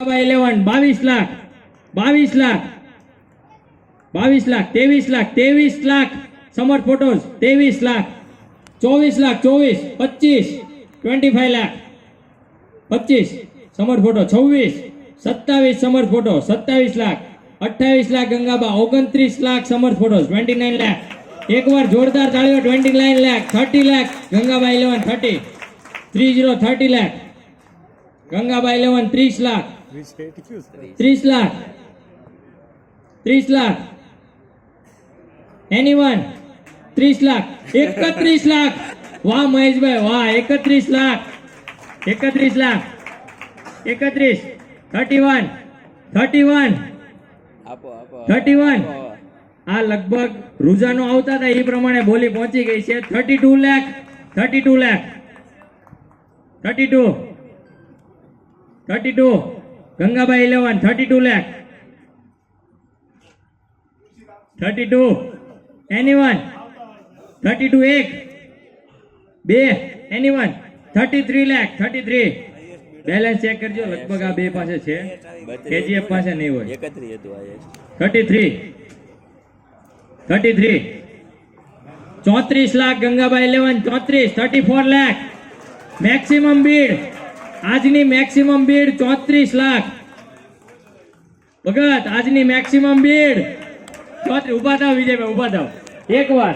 11 22 લાખ 22 લાખ 22 લાખ 23 લાખ સમર્થ ફોટોસ 23 લાખ 24 લાખ 24 25 25 લાખ 25 સમર્થ ફોટો 26 27 સમર્થ ફોટો 27 લાખ 28 લાખ ગંગાબા 29 લાખ સમર્થ ફોટોસ 29 લાખ એક વાર જોરદાર તાળીઓ 29 લાખ 30 લાખ ગંગાબા 11 30 30 લાખ ગંગાબા 11 30 લાખ 30 લાખ 30 લાખ એનીવન 30 લાખ 31 લાખ વાહ મહેશભાઈ વાહ 31 લાખ 31 લાખ 31 31 31 31 આ લગભગ રૂઝાનો આવતા હતા એ પ્રમાણે બોલી પહોંચી ગઈ છે 32 લાખ 32 લાખ 32 32 ગંગાબાઈ 11 32 લાખ 32 એનીવન 32 એક બે એનીવન 33 લાખ 33 બેલેન્સ ચેક કરજો લગભગ આ બે પાસે છે કેજીએફ પાસે નહીં હોય 33 33 34 લાખ ગંગાબાઈ 11 34 34 લાખ મેક્સિમમ બીડ આજની મેક્સિમમ બીડ 34 લાખ ભગત આજની મેક્સિમમ બીડ 34 ઉભા થાવ વિજયભાઈ ઉભા થાવ એકવાર